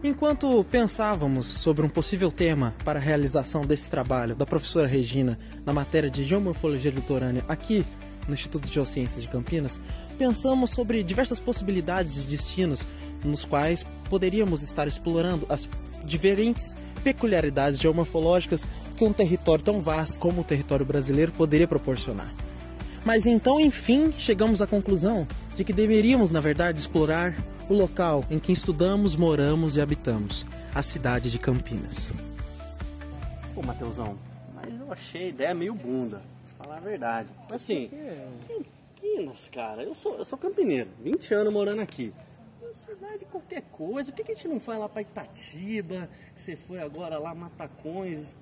Enquanto pensávamos sobre um possível tema para a realização desse trabalho da professora Regina na matéria de Geomorfologia Litorânea aqui no Instituto de Geociências de Campinas, pensamos sobre diversas possibilidades de destinos nos quais poderíamos estar explorando as diferentes peculiaridades geomorfológicas que um território tão vasto como o território brasileiro poderia proporcionar. Mas então, enfim, chegamos à conclusão de que deveríamos, na verdade, explorar o local em que estudamos, moramos e habitamos, a cidade de Campinas. Pô, Mateusão, mas eu achei a ideia meio bunda, pra falar a verdade. Assim, Campinas, cara, eu sou campineiro, 20 anos morando aqui. Cidade qualquer coisa, por que a gente não vai lá pra Itatiba, que você foi agora lá, Matacões,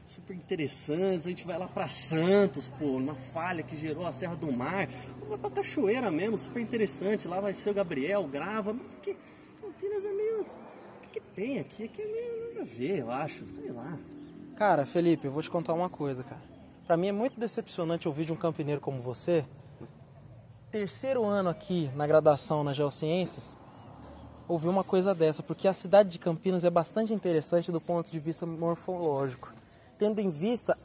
super interessantes, a gente vai lá pra Santos, pô, uma falha que gerou a Serra do Mar, vai pra Cachoeira mesmo, super interessante, lá vai ser o Gabriel, grava, porque Campinas é meio... O que tem aqui? Aqui é meio nada a ver, eu acho, sei lá. Cara, Felipe, eu vou te contar uma coisa, cara. Pra mim é muito decepcionante ouvir de um campineiro como você, terceiro ano aqui na graduação nas Geociências, ouvir uma coisa dessa, porque a cidade de Campinas é bastante interessante do ponto de vista morfológico, tendo em vista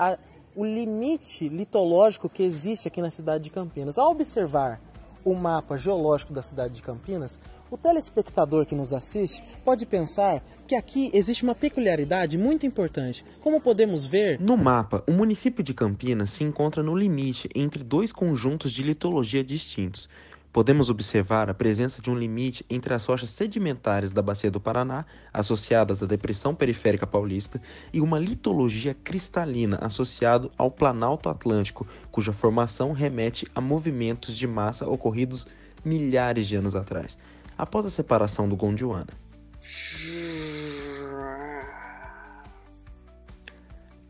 o limite litológico que existe aqui na cidade de Campinas. Ao observar o mapa geológico da cidade de Campinas, o telespectador que nos assiste pode pensar que aqui existe uma peculiaridade muito importante. Como podemos ver no mapa, o município de Campinas se encontra no limite entre dois conjuntos de litologia distintos. Podemos observar a presença de um limite entre as rochas sedimentares da Bacia do Paraná, associadas à Depressão Periférica Paulista, e uma litologia cristalina associada ao Planalto Atlântico, cuja formação remete a movimentos de massa ocorridos milhares de anos atrás, após a separação do Gondwana.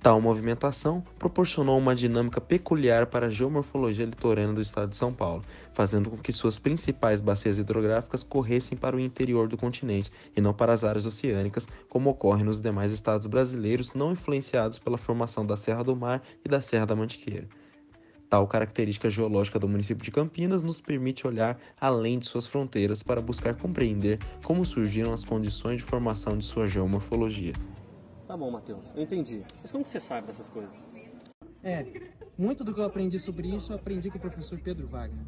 Tal movimentação proporcionou uma dinâmica peculiar para a geomorfologia litorânea do estado de São Paulo, fazendo com que suas principais bacias hidrográficas corressem para o interior do continente e não para as áreas oceânicas, como ocorre nos demais estados brasileiros não influenciados pela formação da Serra do Mar e da Serra da Mantiqueira. Tal característica geológica do município de Campinas nos permite olhar além de suas fronteiras para buscar compreender como surgiram as condições de formação de sua geomorfologia. Tá bom, Matheus, eu entendi. Mas como que você sabe dessas coisas? Muito do que eu aprendi sobre isso eu aprendi com o professor Pedro Wagner.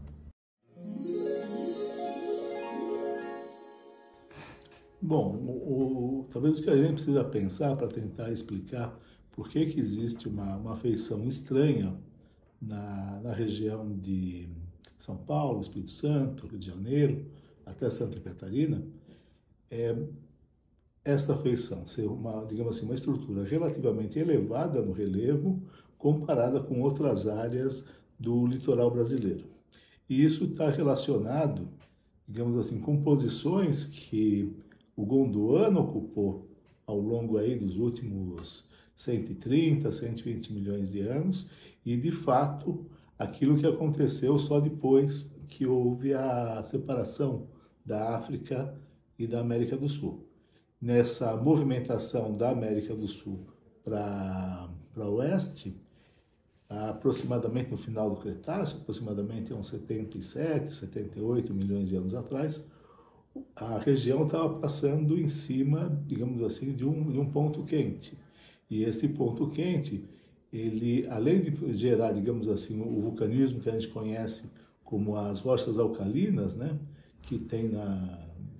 Bom, talvez o que a gente precisa pensar para tentar explicar por que existe uma feição estranha na região de São Paulo, Espírito Santo, Rio de Janeiro, até Santa Catarina, esta feição ser digamos assim, uma estrutura relativamente elevada no relevo comparada com outras áreas do litoral brasileiro. E isso está relacionado, digamos assim, com posições que o Gondwana ocupou ao longo aí dos últimos 130, 120 milhões de anos e, de fato, aquilo que aconteceu só depois que houve a separação da África e da América do Sul. Nessa movimentação da América do Sul para oeste, aproximadamente no final do Cretáceo, aproximadamente uns 77, 78 milhões de anos atrás, a região estava passando em cima, digamos assim, de um ponto quente. E esse ponto quente, ele, além de gerar, digamos assim, o vulcanismo que a gente conhece como as rochas alcalinas, né, que tem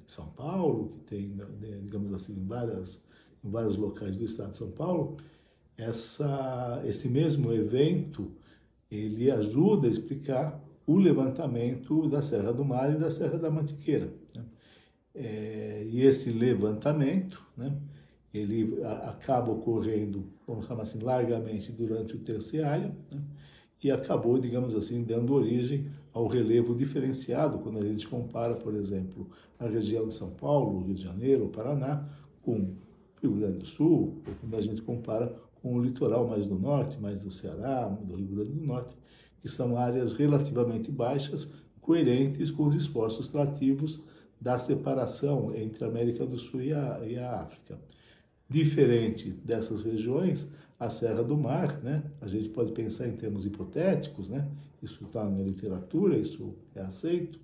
São Paulo, que tem, digamos assim, em vários locais do estado de São Paulo, esse mesmo evento, ele ajuda a explicar o levantamento da Serra do Mar e da Serra da Mantiqueira, né? E esse levantamento, né, ele acaba ocorrendo, vamos chamar assim, largamente durante o Terciário, né, e acabou, digamos assim, dando origem ao relevo diferenciado quando a gente compara, por exemplo, a região de São Paulo, Rio de Janeiro, Paraná, com Rio Grande do Sul, ou quando a gente compara com o litoral mais do norte, mais do Ceará, do Rio Grande do Norte, que são áreas relativamente baixas, coerentes com os esforços trativos da separação entre a América do Sul e a África. Diferente dessas regiões, a Serra do Mar, né? A gente pode pensar em termos hipotéticos, né? Isso está na literatura, isso é aceito,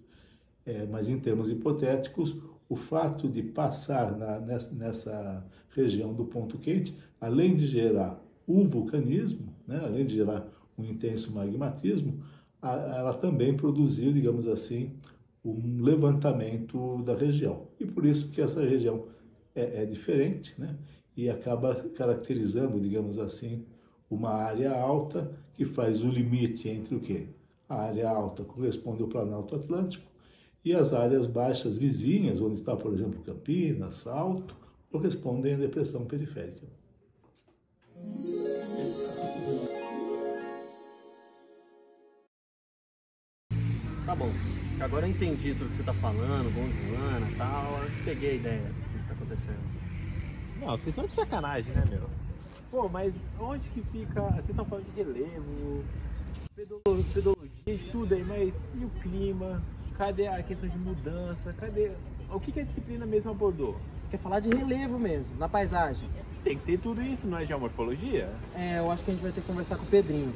mas em termos hipotéticos, o fato de passar nessa região do ponto quente, além de gerar o vulcanismo, né, além de gerar um intenso magmatismo, ela também produziu, digamos assim, um levantamento da região. E por isso que essa região é diferente, né, e acaba caracterizando, digamos assim, uma área alta que faz o limite entre o quê? A área alta corresponde ao Planalto Atlântico e as áreas baixas vizinhas, onde está, por exemplo, Campinas, Salto, correspondem à depressão periférica. Tá bom, agora eu entendi tudo que você tá falando, Gondwana e tal, eu peguei a ideia do que tá acontecendo. Não, vocês estão de sacanagem, né, meu? Pô, mas onde que fica... Vocês estão falando de relevo, pedologia, estuda aí, mas e o clima? Cadê a questão de mudança? Cadê... O que a disciplina mesmo abordou? Você quer falar de relevo mesmo, na paisagem? Tem que ter tudo isso, não é geomorfologia? Eu acho que a gente vai ter que conversar com o Pedrinho.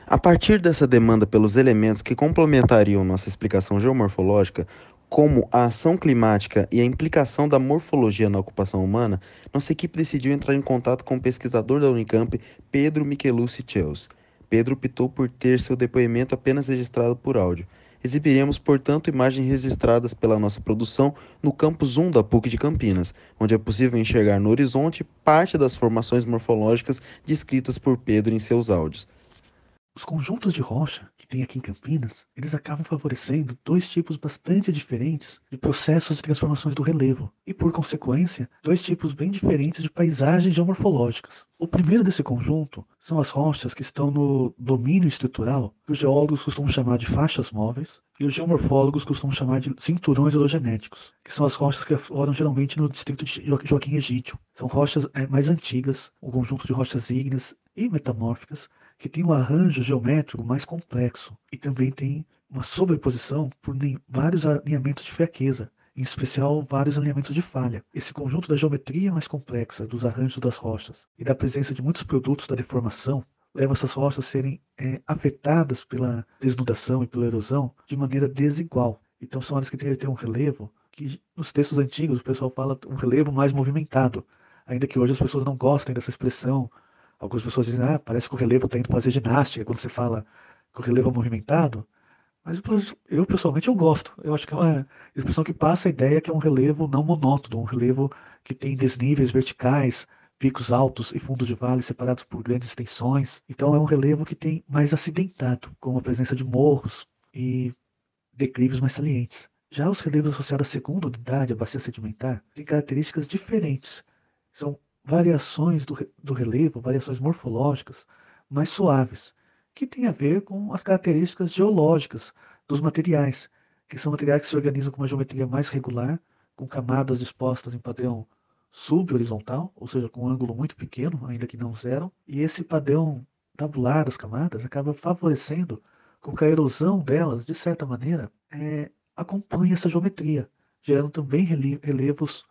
A partir dessa demanda pelos elementos que complementariam nossa explicação geomorfológica, como a ação climática e a implicação da morfologia na ocupação humana, nossa equipe decidiu entrar em contato com o pesquisador da Unicamp, Pedro Michelucci Chels. Pedro optou por ter seu depoimento apenas registrado por áudio. Exibiremos, portanto, imagens registradas pela nossa produção no campus 1 da PUC de Campinas, onde é possível enxergar no horizonte parte das formações morfológicas descritas por Pedro em seus áudios. Os conjuntos de rocha que tem aqui em Campinas, eles acabam favorecendo dois tipos bastante diferentes de processos de transformações do relevo e, por consequência, dois tipos bem diferentes de paisagens geomorfológicas. O primeiro desse conjunto são as rochas que estão no domínio estrutural, que os geólogos costumam chamar de faixas móveis, e os geomorfólogos costumam chamar de cinturões hidrogenéticos, que são as rochas que afloram geralmente no distrito de Joaquim Egídio. São rochas mais antigas, um conjunto de rochas ígneas e metamórficas, que tem um arranjo geométrico mais complexo e também tem uma sobreposição por vários alinhamentos de fraqueza, em especial vários alinhamentos de falha. Esse conjunto da geometria mais complexa dos arranjos das rochas e da presença de muitos produtos da deformação leva essas rochas a serem afetadas pela desnudação e pela erosão de maneira desigual. Então são áreas que têm um relevo que nos textos antigos o pessoal fala um relevo mais movimentado, ainda que hoje as pessoas não gostem dessa expressão. Algumas pessoas dizem, parece que o relevo está indo fazer ginástica quando você fala que o relevo é movimentado. Mas eu pessoalmente eu gosto. Eu acho que é uma expressão que passa a ideia que é um relevo não monótono, um relevo que tem desníveis verticais, picos altos e fundos de vale separados por grandes extensões. Então é um relevo que tem mais acidentado, com a presença de morros e declives mais salientes. Já os relevos associados à segunda unidade, a bacia sedimentar, têm características diferentes. São variações do relevo, variações morfológicas mais suaves, que tem a ver com as características geológicas dos materiais, que são materiais que se organizam com uma geometria mais regular, com camadas dispostas em padrão subhorizontal, ou seja, com um ângulo muito pequeno, ainda que não zero, e esse padrão tabular das camadas acaba favorecendo com que a erosão delas, de certa maneira, acompanhe essa geometria, gerando também relevos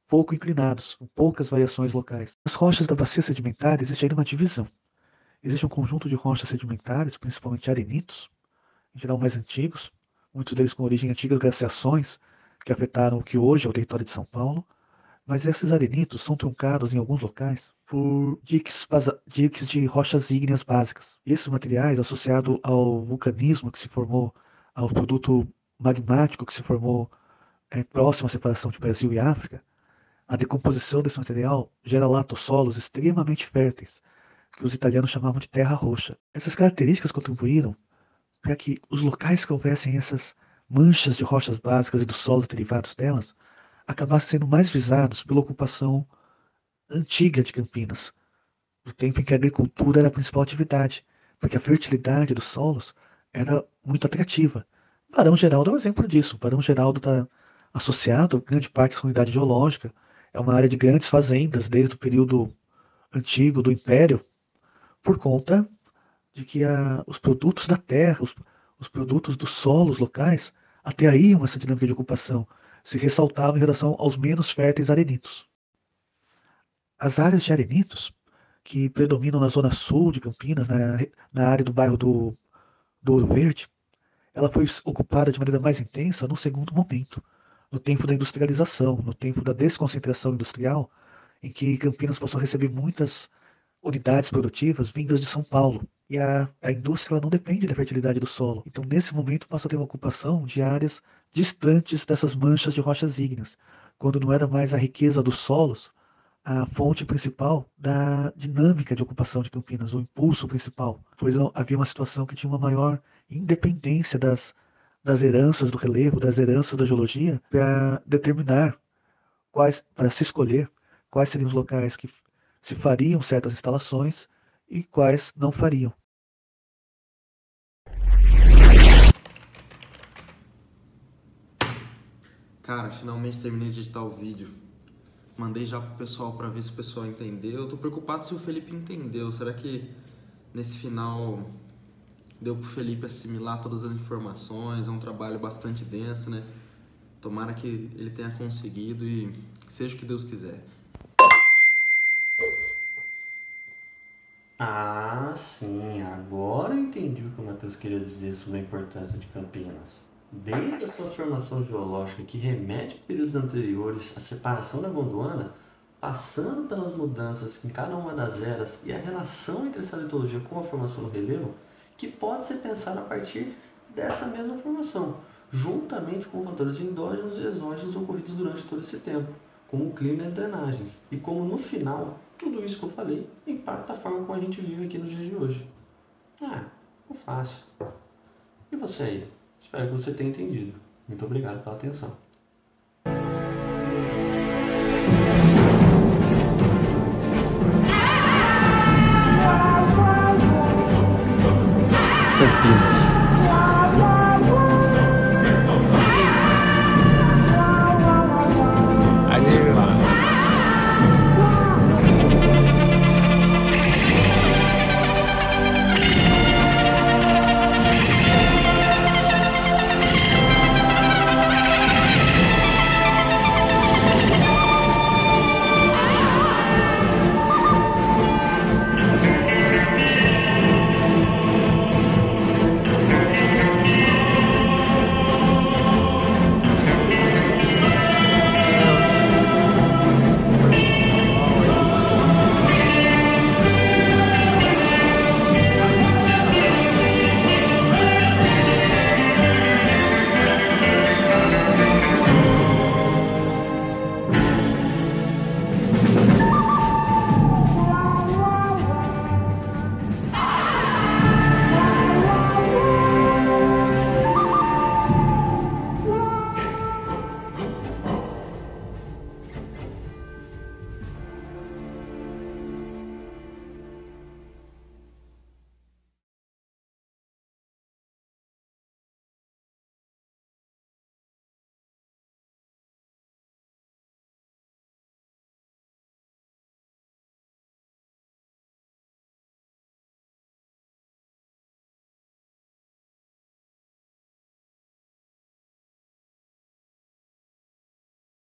pouco inclinados, com poucas variações locais. Nas rochas da bacia sedimentar existe ainda uma divisão. Existe um conjunto de rochas sedimentares, principalmente arenitos, em geral mais antigos, muitos deles com origem em antigas glaciações que afetaram o que hoje é o território de São Paulo, mas esses arenitos são truncados em alguns locais por diques de rochas ígneas básicas. E esses materiais, associados ao vulcanismo que se formou, ao produto magmático que se formou próximo à separação de Brasil e África, a decomposição desse material gera latossolos extremamente férteis, que os italianos chamavam de terra roxa. Essas características contribuíram para que os locais que houvessem essas manchas de rochas básicas e dos solos derivados delas acabassem sendo mais visados pela ocupação antiga de Campinas, do tempo em que a agricultura era a principal atividade, porque a fertilidade dos solos era muito atrativa. Barão Geraldo é um exemplo disso. Barão Geraldo está associado a grande parte da sua unidade geológica. É uma área de grandes fazendas desde o período antigo do Império, por conta de que os produtos da terra, os produtos dos solos locais, atraíam essa dinâmica de ocupação, se ressaltavam em relação aos menos férteis arenitos. As áreas de arenitos, que predominam na zona sul de Campinas, na área do bairro do Ouro Verde, ela foi ocupada de maneira mais intensa no segundo momento, no tempo da industrialização, no tempo da desconcentração industrial, em que Campinas passou a receber muitas unidades produtivas vindas de São Paulo. E a indústria ela não depende da fertilidade do solo. Então, nesse momento, passa a ter uma ocupação de áreas distantes dessas manchas de rochas ígneas, quando não era mais a riqueza dos solos a fonte principal da dinâmica de ocupação de Campinas, o impulso principal, pois havia uma situação que tinha uma maior independência das heranças do relevo, das heranças da geologia, para determinar para se escolher quais seriam os locais que se fariam certas instalações e quais não fariam. Cara, finalmente terminei de editar o vídeo. Mandei já pro pessoal pra ver se o pessoal entendeu. Eu tô preocupado se o Felipe entendeu. Será que nesse final deu pro Felipe assimilar todas as informações? É um trabalho bastante denso, né? Tomara que ele tenha conseguido e seja o que Deus quiser. Ah, sim, agora eu entendi o que o Matheus queria dizer sobre a importância de Campinas. Desde a sua formação geológica, que remete a períodos anteriores à separação da Gondwana, passando pelas mudanças em cada uma das eras e a relação entre essa litologia com a formação do relevo, que pode ser pensada a partir dessa mesma formação, juntamente com fatores endógenos e exógenos ocorridos durante todo esse tempo, como o clima e as drenagens, e como no final, tudo isso que eu falei impacta a forma como a gente vive aqui nos dias de hoje. É fácil. E você aí? Espero que você tenha entendido. Muito obrigado pela atenção.